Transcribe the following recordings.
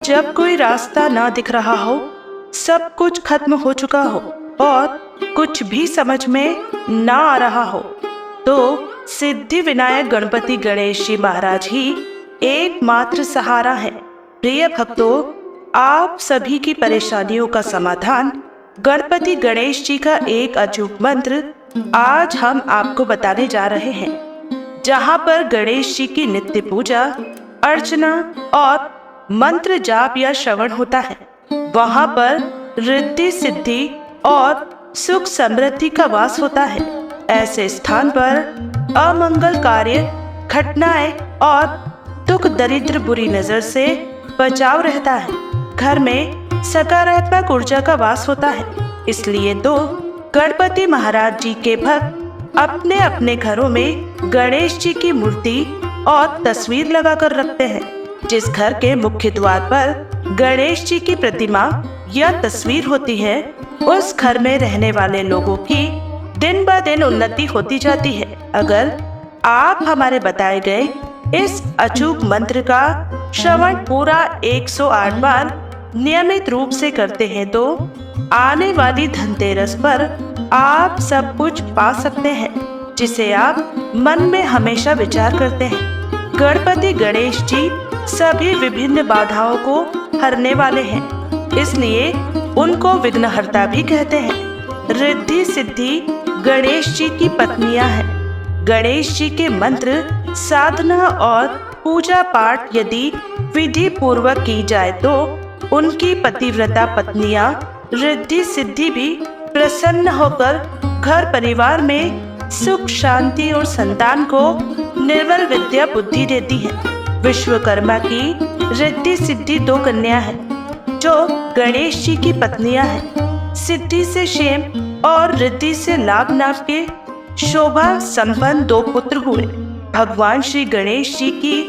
जब कोई रास्ता ना दिख रहा हो, सब कुछ खत्म हो चुका हो और कुछ भी समझ में ना आ रहा हो, तो सिद्धि विनायक गणपति गणेश जी महाराज ही एकमात्र सहारा है। प्रिय भक्तों, आप सभी की परेशानियों का समाधान गणपति गणेश जी का एक अचूक मंत्र आज हम आपको बताने जा रहे हैं। जहां पर गणेश जी की नित्य पूजा अर्चना और मंत्र जाप या श्रवण होता है, वहां पर रिद्धि सिद्धि और सुख समृद्धि का वास होता है। ऐसे स्थान पर अमंगल कार्य, घटनाएं और दुख दरिद्र बुरी नजर से बचाव रहता है। घर में सकारात्मक ऊर्जा का वास होता है। इसलिए तो गणपति महाराज जी के भक्त अपने अपने घरों में गणेश जी की मूर्ति और तस्वीर लगाकर रखते हैं। जिस घर के मुख्य द्वार पर गणेश जी की प्रतिमा या तस्वीर होती है, उस घर में रहने वाले लोगों की दिन ब दिन उन्नति होती जाती है। अगर आप हमारे बताए गए इस अचूक मंत्र का श्रवण पूरा 108 बार नियमित रूप से करते हैं, तो आने वाली धनतेरस पर आप सब कुछ पा सकते हैं, जिसे आप मन में हमेशा विचार करते हैं। गणपति गणेश जी सभी विभिन्न बाधाओं को हरने वाले हैं, इसलिए उनको विघ्नहर्ता भी कहते हैं। रिद्धि सिद्धि गणेश जी की पत्नियां हैं। गणेश जी के मंत्र, साधना और पूजा पाठ यदि विधि पूर्वक की जाए तो उनकी पतिव्रता पत्नियां रिद्धि सिद्धि भी प्रसन्न होकर घर परिवार में सुख शांति और संतान को निर्मल विद्या बुद्धि देती हैं। विश्वकर्मा की रिद्धि सिद्धि 2 कन्या हैं, जो गणेश जी की पत्नियां हैं। सिद्धि से क्षेम और रिद्धि से लाभ नाम के शोभा संपन्न 2 पुत्र हुए। भगवान श्री गणेश जी की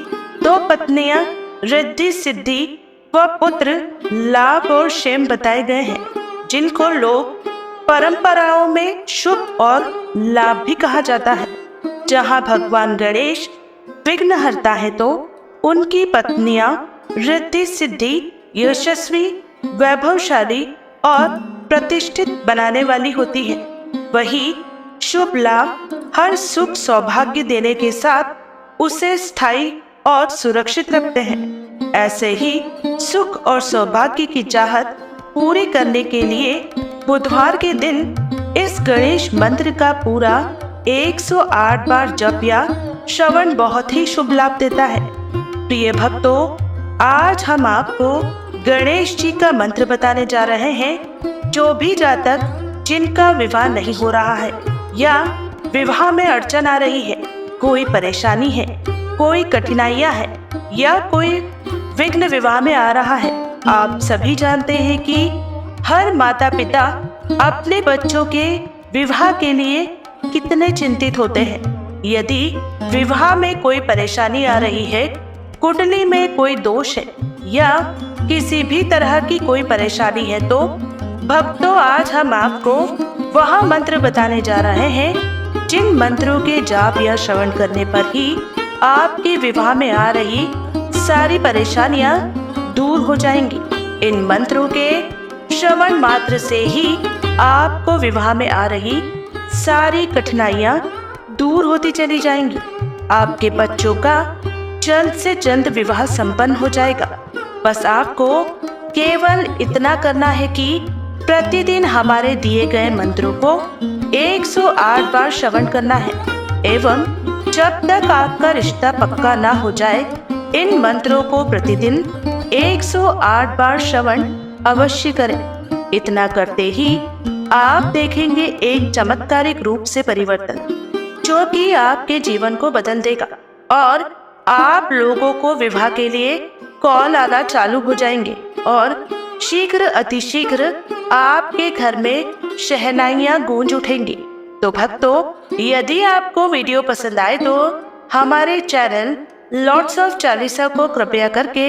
2 पत्नियां रिद्धि सिद्धि व पुत्र लाभ और क्षेम बताए गए हैं, जिनको लोग परंपराओं में शुभ और लाभ भी कहा जाता है। जहां भगवान गणेश विघ्नहर्ता है, तो उनकी पत्नियां रिद्धि सिद्धि यशस्वी, वैभवशाली और प्रतिष्ठित बनाने वाली होती है। वही शुभ लाभ हर सुख सौभाग्य देने के साथ उसे स्थायी और सुरक्षित रखते हैं। ऐसे ही सुख और सौभाग्य की चाहत पूरी करने के लिए बुधवार के दिन इस गणेश मंत्र का पूरा 108 बार जप या श्रवण बहुत ही शुभ लाभ देता है। प्रिय भक्तों, आज हम आपको गणेश जी का मंत्र बताने जा रहे हैं। जो भी जातक जिनका विवाह नहीं हो रहा है या विवाह में अड़चन आ रही है, कोई परेशानी है, कोई कठिनाइयां है या कोई विघ्न विवाह में आ रहा है, आप सभी जानते हैं कि हर माता पिता अपने बच्चों के विवाह के लिए कितने चिंतित होते हैं। यदि विवाह में कोई परेशानी आ रही है, कुंडली में कोई दोष है या किसी भी तरह की कोई परेशानी है, तो भक्तों आज हम आपको वह मंत्र बताने जा रहे हैं जिन मंत्रों के जाप या श्रवण करने पर ही आपके विवाह में आ रही सारी परेशानियां दूर हो जाएंगी। इन मंत्रों के श्रवण मात्र से ही आपको विवाह में आ रही सारी कठिनाइयां दूर होती चली जाएंगी। आपके बच्चों का जल्द से जल्द विवाह संपन्न हो जाएगा। बस आपको केवल इतना करना है कि प्रतिदिन हमारे दिए गए मंत्रों को 108 बार श्रवण करना है एवं जब तक आपका रिश्ता पक्का ना हो जाए, इन मंत्रों को प्रतिदिन 108 बार श्रवण अवश्य करें। इतना करते ही आप देखेंगे एक चमत्कारिक रूप से परिवर्तन, जो कि आपके जीवन को बदल देगा और आप लोगों को विवाह के लिए कॉल आना चालू हो जाएंगे और शीघ्र अतिशीघ्र आपके घर में शहनाइयां गूंज उठेंगी। तो भक्तों, यदि आपको वीडियो पसंद आए तो हमारे चैनल लॉर्ड्स ऑफ चालीसा को कृपया करके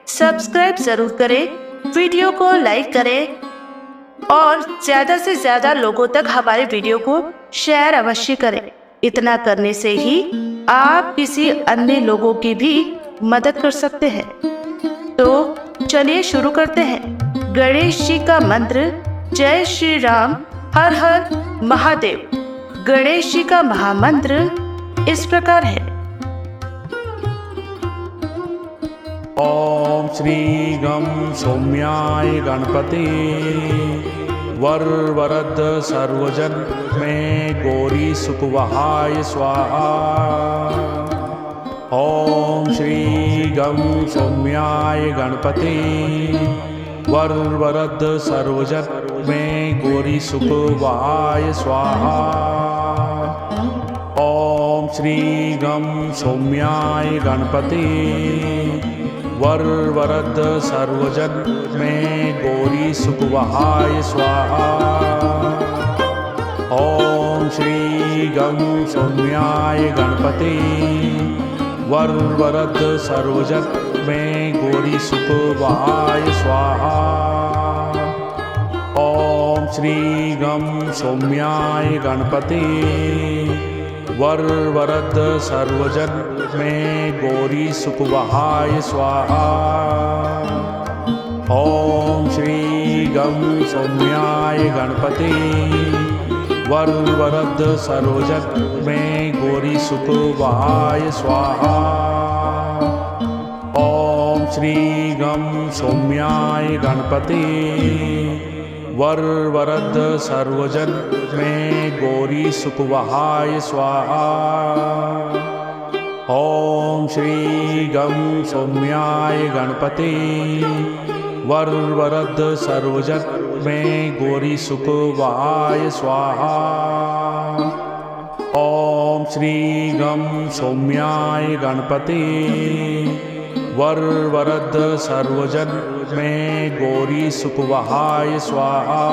सब्सक्राइब जरूर करें, वीडियो को लाइक करें और ज्यादा से ज्यादा लोगों तक हमारे वीडियो को शेयर अवश्य करें। इतना करने से ही आप किसी अन्य लोगों की भी मदद कर सकते हैं। तो चलिए शुरू करते हैं। गणेश जी का मंत्र जय श्री राम हर हर महादेव। गणेश जी का महामंत्र इस प्रकार है। ओम श्री गं सौम्याय गणपते वर वरद सर्वजन में गौरी सुखवहाय स्वाहा। ओम श्री गं सौम्याय गणपते वर वरद सर्वजन में गौरी सुखवहाय स्वाहा। ओम श्री गं सौम्याय गणपते वर वरद सर्वजन में गौरी सुखवहाय स्वाहा। ओम श्री गं सौम्याय गणपते वर वरद सर्वजन में गौरी सुखवहाय स्वाहा। ओम श्री गं सौम्याय गणपते वर वरद सर्वजन में गौरी सुखवहाय स्वाहा। ओम श्री गं सौम्याय गणपते वर वरद सर्वजन में गौरी सुखवहाय स्वाहा। ओम श्री गं सौम्याय गणपते वर वरद सर्वजन में गौरी सुखवहाय स्वाहा। ओम श्री गं सौम्याय गणपते वर वरद सर्वजन में गौरी सुखवहाय स्वाहा। ओम श्री गं सौम्याय गणपते वर वरद सर्वजन में गौरी सुखवहाय स्वाहा।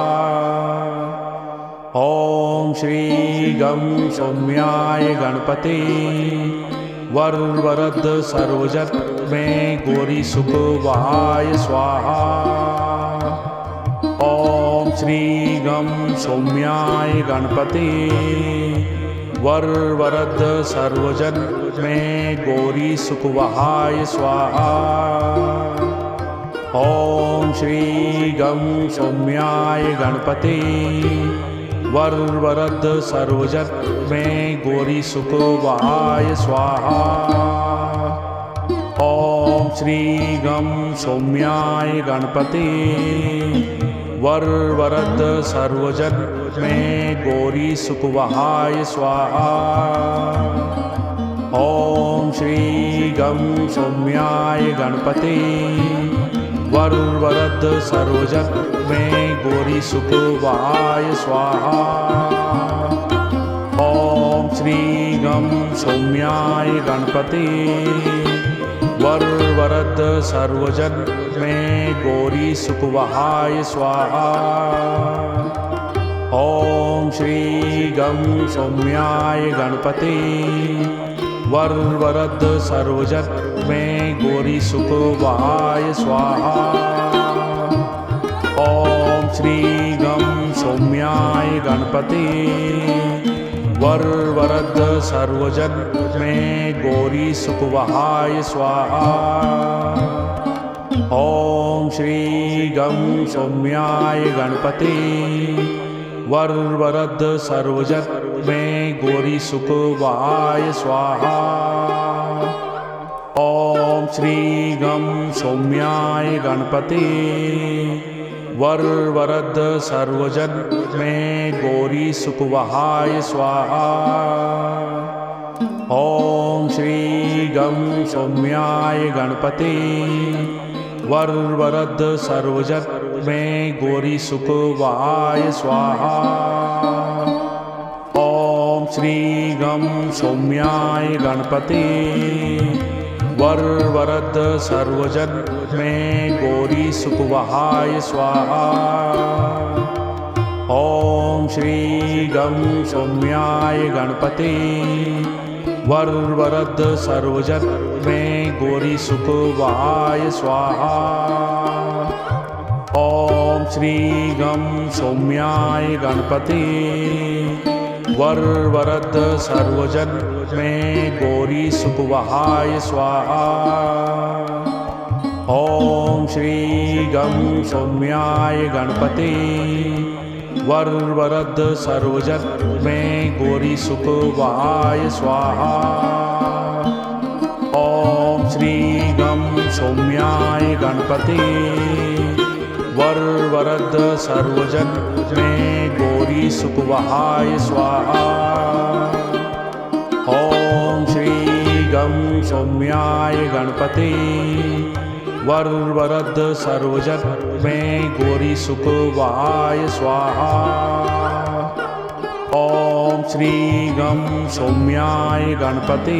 ओम श्री गं सौम्याय गणपते वर वरद सर्वजन में गौरी सुखवहाय स्वाहा। ओम श्री गं सौम्याय गणपते वर वरद सर्वजन में गौरी सुखवहाय स्वाहा। ओम श्री गं सौम्याय गणपते वर वरद सर्वजन में गौरी सुखवहाय स्वाहा। ओम श्री गं सौम्याय गणपते वर वरद सर्वजन में गौरी सुखवहाय स्वाहा। ओम श्री गं सौम्याय गणपते वर वरद सर्वजन में गौरी सुखवहाय स्वाहा। ओम श्री गं सौम्याय गणपते वर वरद सर्वजन में गौरी सुखवहाय स्वाहा। ओम श्री गं सौम्याय गणपते वर वरद सर्वजन में गौरी सुखवहाय स्वाहा। ओम श्री गं सौम्याय गणपते वर वरद सर्वजन में गौरी सुखवहाय स्वाहा। ओम श्री गं सौम्याय गणपते वर वरद सर्वजन में गौरी सुखवहाय स्वाहा। ओम श्री गं सौम्याय गणपते वर वरद सर्वजन में गौरी सुखवहाय स्वाहा। ओम श्री गं सौम्याय गणपते वर वरद सर्वजन में गौरी सुखवहाय स्वाहा। ओम श्री गं सौम्याय गणपते वर वरद सर्वजन में गौरी सुखवहाय स्वाहा। ओम श्री गं सौम्याय गणपते वर वरद सर्वजन में गौरी सुखवहाय स्वाहा। ओम श्री गं सौम्याय गणपते वर वरद सर्वजन में गौरी सुखवहाय स्वाहा। ॐ श्री गं सौम्याय गणपते वरवरद सर्वजन मे गौरी सुखवाय स्वाहा। ॐ श्री गं सौम्याय गणपते वरवरद सर्वजन मे गौरी सुखवाय स्वाहा। ॐ श्री गं सौम्याय गणपते वरवरद सर्वजन मे गौरी सुखवाय स्वाहा। ॐ श्री गं सौम्याय गणपते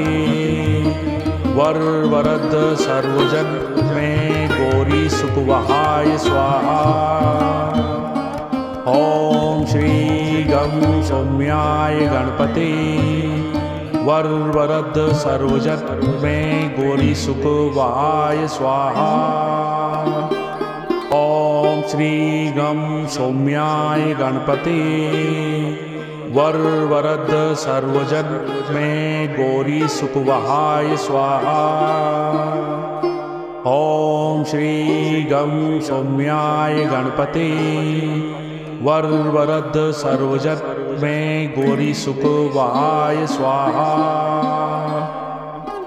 वरवरद सर्वजन मे गौरी सुखवाय स्वाहा। ॐ श्री गं सौम्याय गणपते वरवरद सर्वजन मे गौरी सुखवाय स्वाहा। ॐ श्री गं सौम्याय गणपते वरवरद सर्वजन मे गौरी सुखवाय स्वाहा। ॐ श्री गं सौम्याय गणपते वरवरद सर्वजन मे गौरी सुखवाय स्वाहा।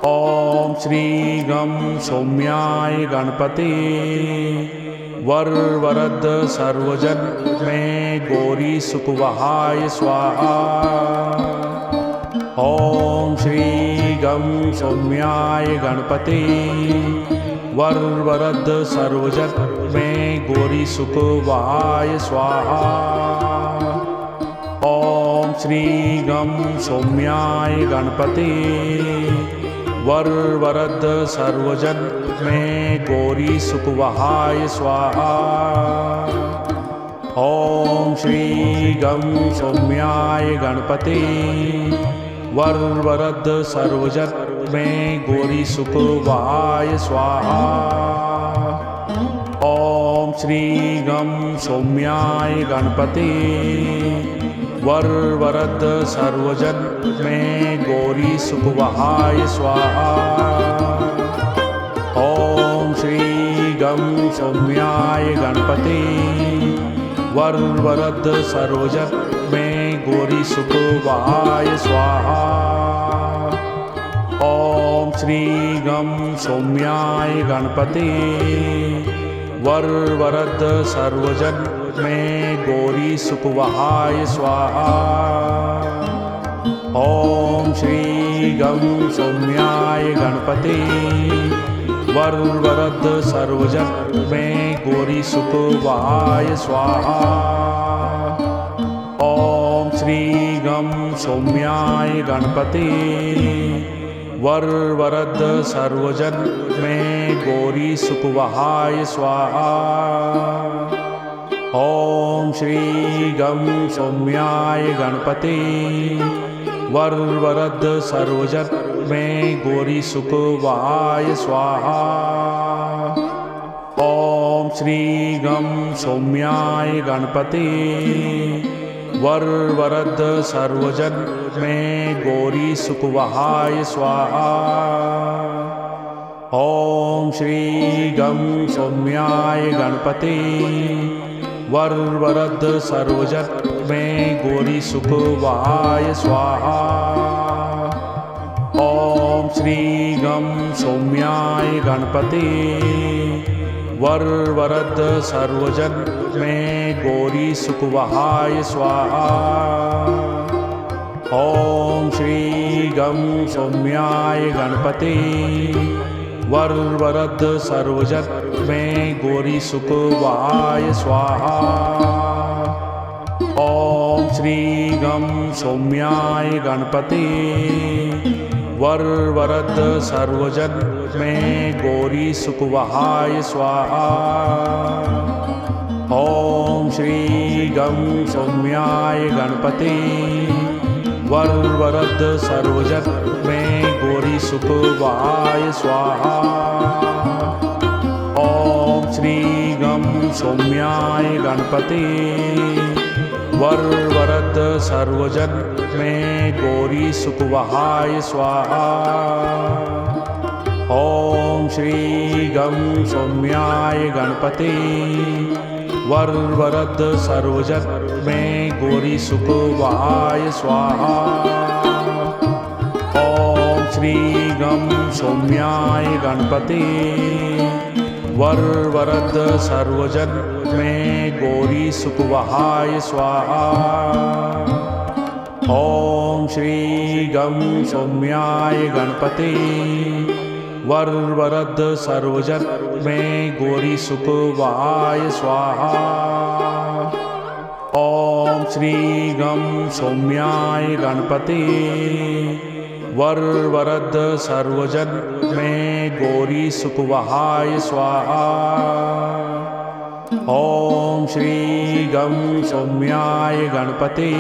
ॐ श्री गं सौम्याय गणपते वरवरद सर्वजन मे गौरी सुखवाय स्वाहा। ॐ श्री गं सौम्याय गणपते वरवरद सर्वजन मे गौरी सुखवाय स्वाहा। ॐ श्री गं सौम्याय गणपते वरवरद सर्वजन मे गौरी सुखवाय स्वाहा। ॐ श्री गं सौम्याय गणपते वरवरद सर्वजन मे गौरी सुखवाय स्वाहा। ॐ श्री गं सौम्याय गणपते वरवरद सर्वजन मे गौरी सुखवाय स्वाहा। ॐ श्री गं सौम्याय गणपते वरवरद सर्वजन मे गौरी सुखवाय स्वाहा। ॐ श्री गं सौम्याय गणपते वरवरद सर्वजन मे गौरी सुखवाय स्वाहा। ॐ श्री गं सौम्याय गणपते वरवरद सर्वजन मे गौरी सुखवाय स्वाहा। ॐ श्री गं सौम्याय गणपते वरवरद सर्वजन मे गौरी सुखवाय स्वाहा। ॐ श्री गं सौम्याय गणपते वरवरद सर्वजन मे गौरी सुखवाय स्वाहा। ॐ श्री गं सौम्याय गणपते वरवरद सर्वजन मे गौरी सुखवाय स्वाहा। ॐ श्री गं सौम्याय गणपते वरवरद सर्वजन मे गौरी सुखवाय स्वाहा। ॐ श्री गं सौम्याय गणपते वरवरद सर्वजन मे गौरी सुखवाय स्वाहा। ॐ श्री गं सौम्याय गणपते वरवरद सर्वजन मे गौरी सुखवाय स्वाहा। ॐ श्री गं सौम्याय गणपते वरवरद सर्वजन मे गौरी सुखवाय स्वाहा। ॐ श्री गं सौम्याय गणपते वरवरद सर्वजन मे गौरी सुखवाय स्वाहा। ॐ श्री गं सौम्याय गणपते वरवरद सर्वजन मे गौरी सुखवाय स्वाहा। ॐ श्री गं सौम्याय गणपते वरवरद सर्वजग में गौरी सुखवाय स्वाहा। ॐ श्री गं सौम्याय गणपते वरवरद सर्वजग में गौरी सुखवाय स्वाहा। ॐ श्री गं सौम्याय गणपते वरवरद सर्वजग में गौरी सुखवाय स्वाहा। ॐ श्री गं सौम्याय गणपते वरवरद सर्वजग में गौरी सुखवाय स्वाहा। ॐ श्री गं सौम्याय गणपते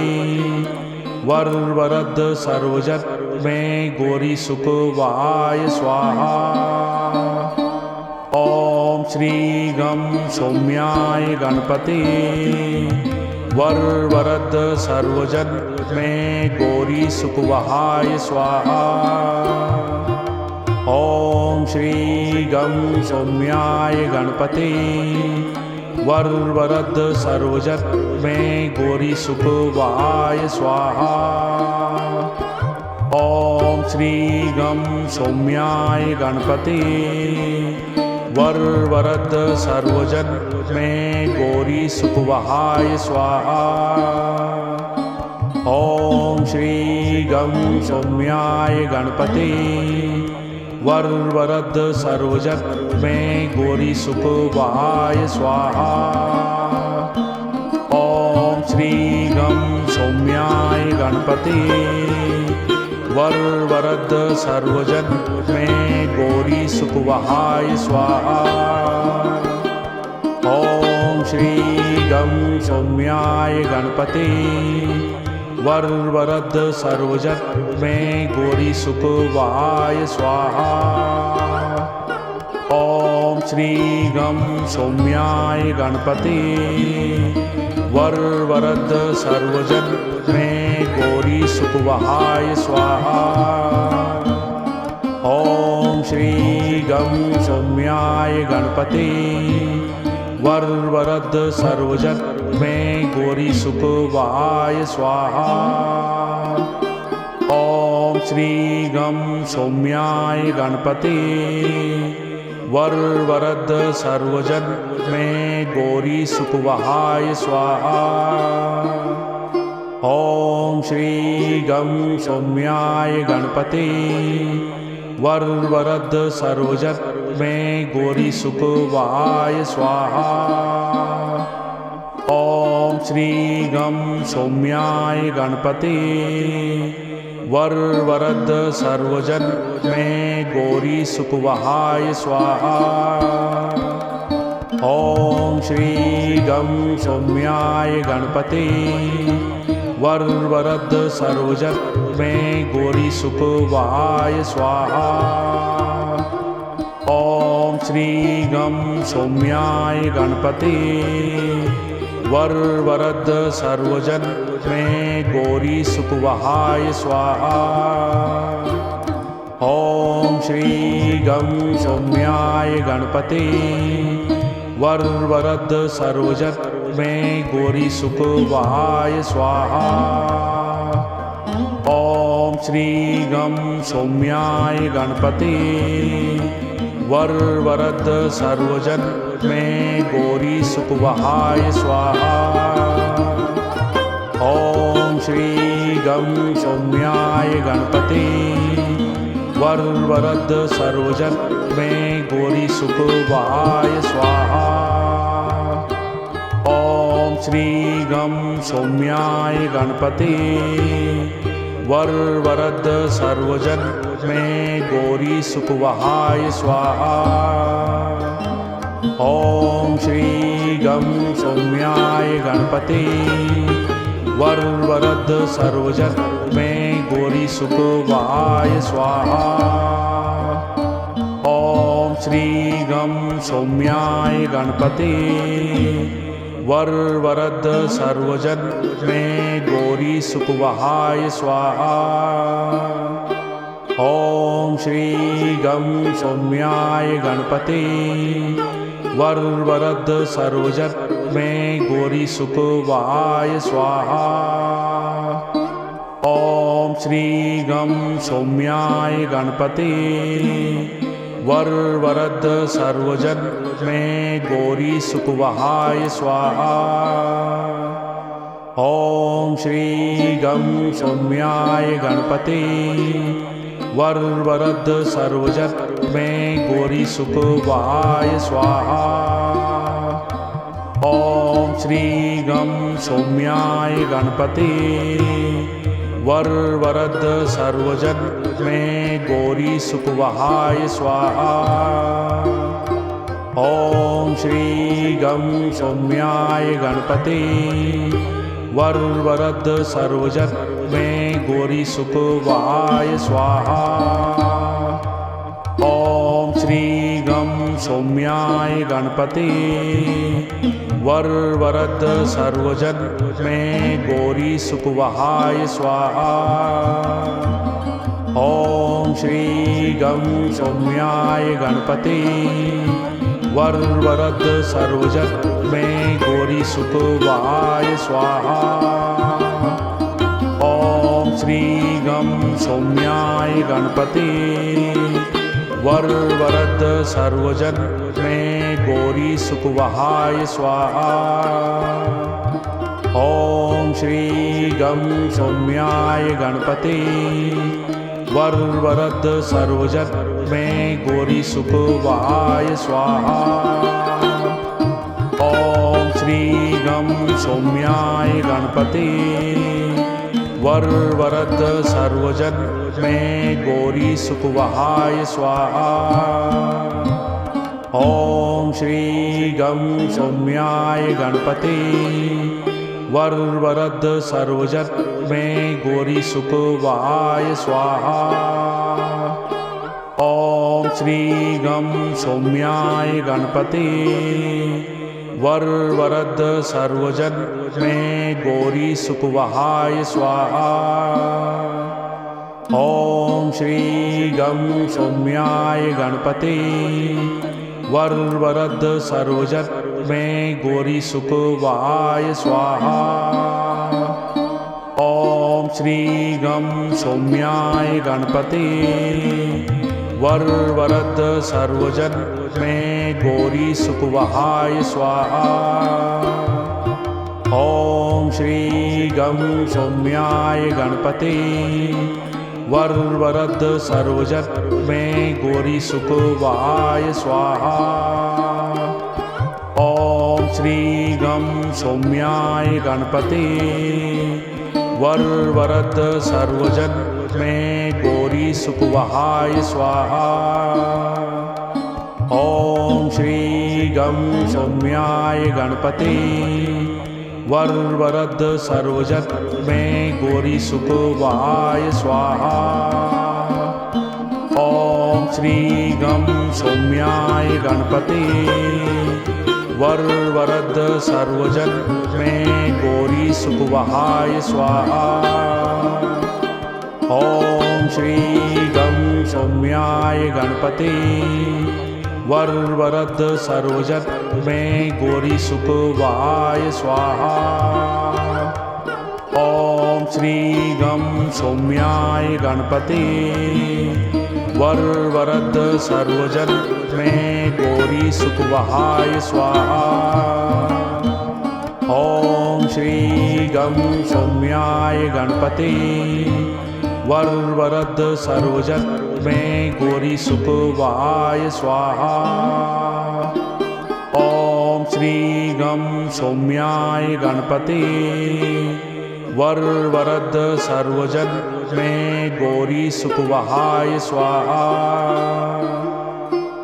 वरवरद सर्वजग में गौरी सुखवाय स्वाहा। ॐ श्री गं सौम्याय गणपते वरवरद सर्वजग में गौरी सुखवाय स्वाहा। ॐ श्री गं सौम्याय गणपते वरवरद सर्वजग में गौरी सुखवाय स्वाहा। ॐ श्री गं सौम्याय गणपते वरवरद सर्वजग में गौरी सुखवाय स्वाहा। ॐ श्री गं सौम्याय गणपते वरवरद सर्वजग में गौरी सुखवाय स्वाहा। ॐ श्री गं सौम्याय गणपते वरवरद सर्वजग में गौरी सुखवाय स्वाहा। ॐ श्री गं सौम्याय गणपते वरवरद सर्वजग में गौरी सुखवाय स्वाहा। ॐ श्री गं सौम्याय गणपते वरवरद सर्वजग में गौरी सुखवाय स्वाहा। ॐ श्री गं सौम्याय गणपते वरवरद सर्वजग में गौरी सुखवाय स्वाहा। ॐ श्री गं सौम्याय गणपते वरवरद सर्वजग में गौरी सुखवाय स्वाहा। ॐ श्री गं सौम्याय गणपते वरवरद सर्वजग में गौरी सुखवाय स्वाहा। ॐ श्री गं सौम्याय गणपते वरवरद सर्वजग में गौरी सुखवाय स्वाहा। ॐ श्री गं सौम्याय गणपते वरवरद सर्वजग में गौरी सुखवाय स्वाहा। ॐ श्री गं सौम्याय गणपते वरवरद सर्वजग में गौरी सुखवाय स्वाहा। ॐ श्री गं सौम्याय गणपते वरवरद सर्वजग में गौरी सुखवाय स्वाहा। ॐ श्री गं सौम्याय गणपते वरवरद सर्वजग में गौरी सुखवाय स्वाहा। ॐ श्री गं सौम्याय गणपते वरवरद सर्वजग में गौरी सुखवाय स्वाहा। ॐ श्री गं सौम्याय गणपते वरवरद सर्वजग में गौरी सुखवाय स्वाहा। ॐ श्री गं सौम्याय गणपते वरवरद सर्वजग में गौरी सुखवाय स्वाहा। ॐ श्री गं सौम्याय गणपते वरवरद सर्वजग में गौरी सुखवाय स्वाहा। ॐ श्री गं सौम्याय गणपते वरवरद सर्वजन में गौरी सुखवाय स्वाहा। ॐ श्री गं सौम्याय गणपते वरवरद सर्वजन में गौरी सुखवाय स्वाहा। ॐ श्री गं सौम्याय गणपते वरवरद सर्वजन में गौरी सुखवाय स्वाहा। ॐ श्री गं सौम्याय गणपते वरवरद सर्वजन में गौरी सुखवाय स्वाहा। ॐ श्री गं सौम्याय गणपते वरवरद सर्वजन में गौरी सुखवाय स्वाहा। ॐ श्री गं सौम्याय गणपते वरवरद सर्वजन में गौरी सुखवाय स्वाहा। ॐ श्री गं सौम्याय गणपते वरवरद सर्वजन में गौरी सुखवाय स्वाहा। ॐ श्री गं सौम्याय गणपते वरवरद सर्वजन में गौरी सुखवाय स्वाहा। ॐ श्री गं सौम्याय गणपते वरवरद सर्वजन में गौरी सुखवाय स्वाहा। ॐ श्री गं सौम्याय गणपते वरवरद सर्वजन में गौरी सुखवाय स्वाहा। ॐ श्री गं सौम्याय गणपते वरवरद सर्वजन में गौरी सुखवाय स्वाहा। ॐ श्री गं सौम्याय गणपते वरवरद सर्वजन में गौरी सुखवाय स्वाहा। ॐ श्री गं सौम्याय गणपते वरवरद सर्वजन में गौरी सुखवाय स्वाहा। ॐ श्री गं सौम्याय गणपते वरवरद सर्वजन में गौरी सुखवाय स्वाहा। ॐ श्री गं सौम्याय गणपते वरवरद सर्वजन में गौरी सुखवाय स्वाहा। ॐ श्री गं सौम्याय गणपते वरवरद सर्वजन में गौरी सुखवाय स्वाहा। ॐ श्री गं सौम्याय गणपते वरवरद सर्वजन में गौरी सुखवाय स्वाहा। ॐ श्री गं सौम्याय गणपते वरवरद सर्वजन में गौरी सुखवाय स्वाहा। ॐ श्री गं सौम्याय गणपते वरवरद सर्वजन में गौरी सुखवाय स्वाहा। ॐ श्री गं सौम्याय गणपते वरवरद सर्वजन में गौरी सुखवाय स्वाहा। ॐ श्री गं सौम्याय गणपते वरवरद सर्वजन में गौरी सुखवाय स्वाहा। ॐ श्री गं सौम्याय गणपते वरवरद सर्वजन में गौरी सुखवाय स्वाहा।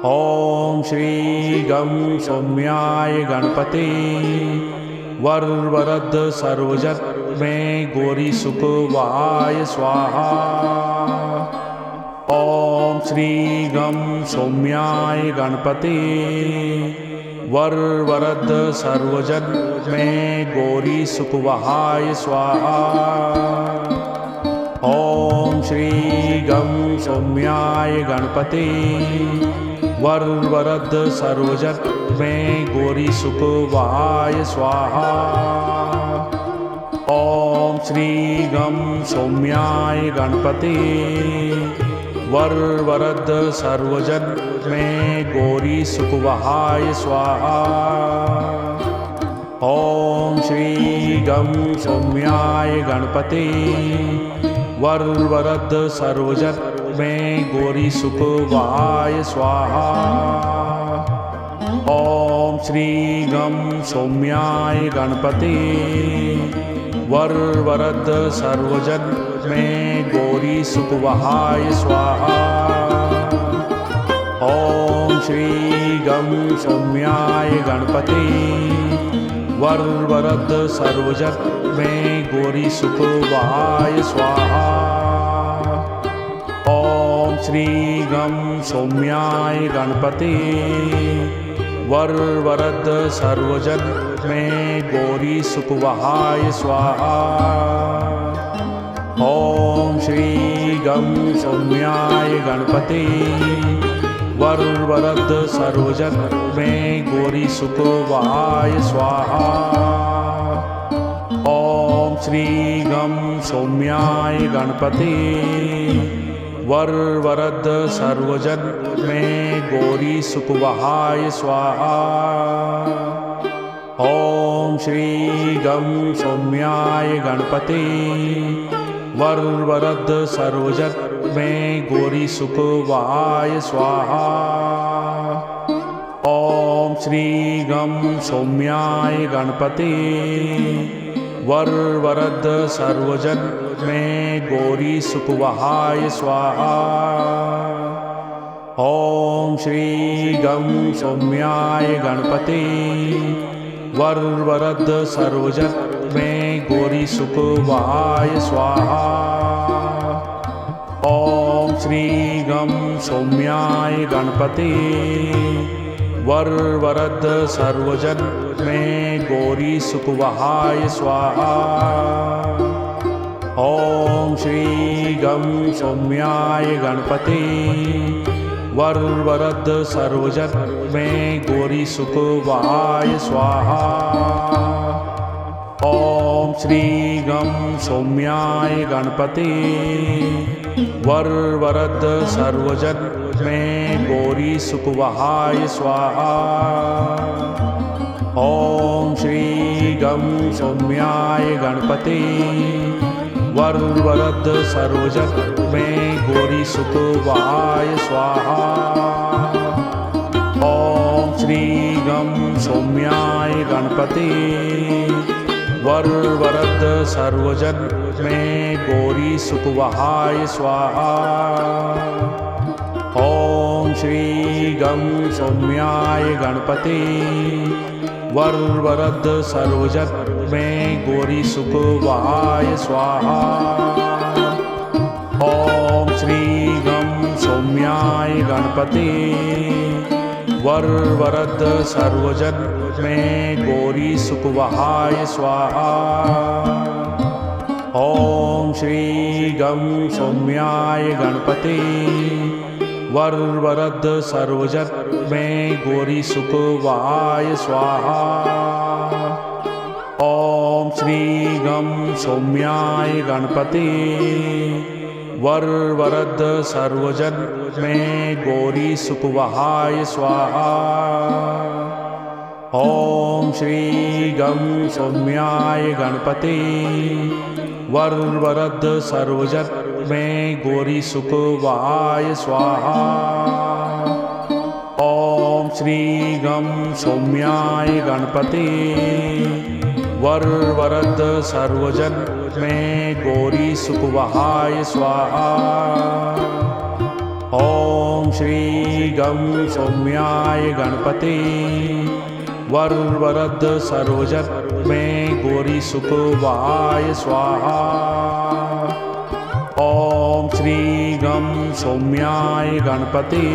ॐ श्री गं सौम्याय गणपते वरवरद सर्वजन में गौरी सुखवाय स्वाहा। ॐ श्री गं सौम्याय गणपते वरवरद सर्वजन में गौरी सुखवाय स्वाहा। ॐ श्री गं सौम्याय गणपते वरवरद सर्वजन में गौरी सुखवाय स्वाहा। ॐ श्री गं सौम्याय गणपते वरवरद सर्वजन में गौरी सुखवाय स्वाहा। ॐ श्री गं सौम्याय गणपते वरवरद सर्वजन में गौरी सुखवाय स्वाहा। ॐ श्री गं सौम्याय गणपते वरवरद सर्वजन में गौरी सुखवाय स्वाहा। ॐ श्री गं सौम्याय गणपते वरवरद सर्वजन में गौरी सुखवाय स्वाहा। ॐ श्री गं सौम्याय गणपते वरवरद सर्वजन में गौरी सुखवाय स्वाहा। ॐ श्री गं सौम्याय गणपते वरवरद सर्वजन में गौरी सुखवाय स्वाहा। ॐ श्री गं सौम्याय गणपते वरवरद सर्वजन में गौरी सुखवाय स्वाहा। ॐ श्री गं सौम्याय गणपते वरवरद सर्वजन में गौरी सुखवाय स्वाहा। ॐ श्री गं सौम्याय गणपते वरवरद सर्वजन में गौरी सुखवाय स्वाहा। ॐ श्री गं सौम्याय गणपते वरवरद सर्वजन में गौरी सुखवाय स्वाहा। ॐ श्री गं सौम्याय गणपते वरवरद सर्वजन में गौरी सुखवाय स्वाहा। ॐ श्री गं सौम्याय गणपते वरवरद सर्वजन में गौरी सुखवाय स्वाहा। ॐ श्री गं सौम्याय गणपते वरवरद सर्वजन में गौरी सुखवाय स्वाहा। ॐ श्री गं सौम्याय गणपते वरवरद सर्वजन में गौरी सुखवाय स्वाहा। ॐ श्री गं सौम्याय गणपते वरवरद सर्वजन में गौरी सुखवाय स्वाहा। ॐ श्री गं सौम्याय गणपते वरवरद सर्वजन में गौरी सुखवाय स्वाहा। ॐ श्री गं सौम्याय गणपते वरवरद सर्वजन में गौरी सुखवाय स्वाहा। ॐ श्री गं सौम्याय गणपते वरवरद सर्वजन में गौरी सुखवाय स्वाहा। ॐ श्री गं सौम्याय गणपते वरवरद सर्वजन में गौरी सुखवाय स्वाहा। ॐ श्री गं सौम्याय गणपते वरवरद सर्वजन में गौरी सुखवाय स्वाहा। ॐ श्री गं सौम्याय गणपते वरवरद सर्वजन में गौरी सुखवाय स्वाहा। ॐ श्री गं सौम्याय गणपते वरवरद सर्वजन में गौरी सुखवाय स्वाहा। ॐ श्री गं सौम्याय गणपते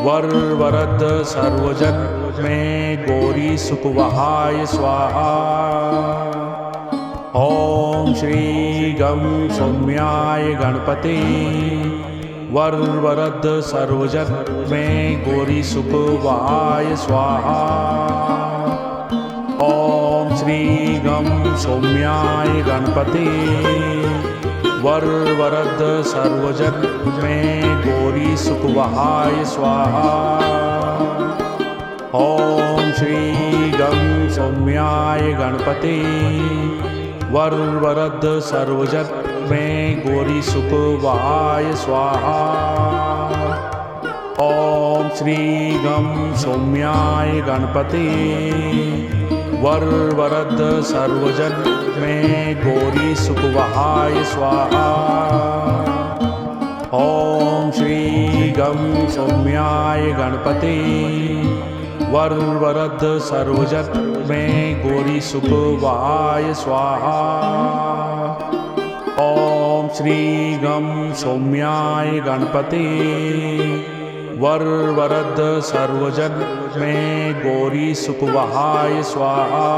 वरवरद सर्वजन में गौरी सुखवाय स्वाहा। ॐ श्री गं सौम्याय गणपते वरवरद सर्वजन में गौरी सुखवाय स्वाहा। ॐ श्री गं सौम्याय गणपते वरवरद सर्वजन में गौरी सुखवाय स्वाहा। ॐ श्री गं सौम्याय गणपते वरवरद सर्वजन में गौरी सुखवाय स्वाहा। ॐ श्री गं सौम्याय गणपते वरवरद सर्वजन में गौरी सुखवाय स्वाहा। ॐ श्री गं सौम्याय गणपते वरवरद सर्वजन में गौरी सुखवाय स्वाहा। ॐ श्री गं सौम्याय गणपते वरवरद सर्वजन में गौरी सुखवाय स्वाहा।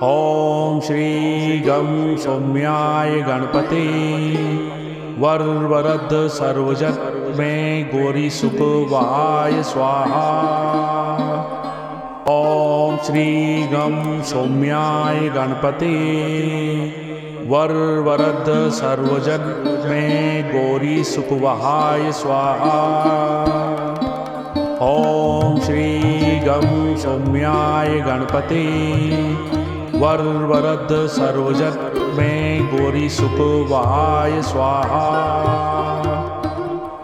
ॐ श्री गं सौम्याय गणपते वरवरद सर्वजन में गौरी सुखवाय स्वाहा। ॐ श्री गं सौम्याय गणपते वरवरद सर्वजन में गौरी सुखवाय स्वाहा। ॐ श्री गं सौम्याय गणपते वरवरद सर्वजन में गौरी सुखवाय स्वाहा।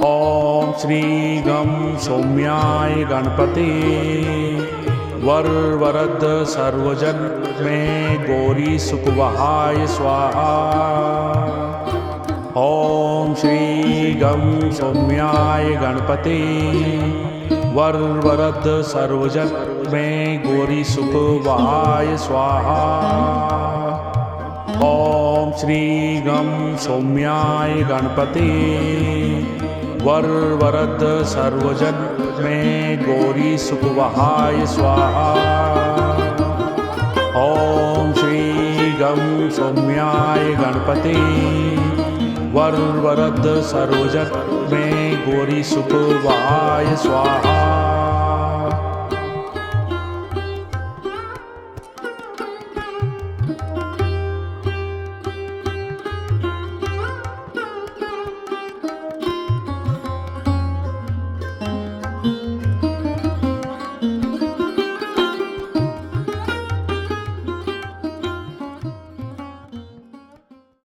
ॐ श्री गं सौम्याय गणपते वरवरद सर्वजन में गौरी सुखवाय स्वाहा। ॐ श्री गं सौम्याय गणपते वरवरद सर्वजन में गौरी सुखवाय स्वाहा। ॐ श्री गं सौम्याय गणपते वरवरद सर्वजन में गौरी सुखवाय स्वाहा। ॐ श्री गं सौम्याय गणपते वरवरद सर्वजन में गौरी सुखवाय स्वाहा।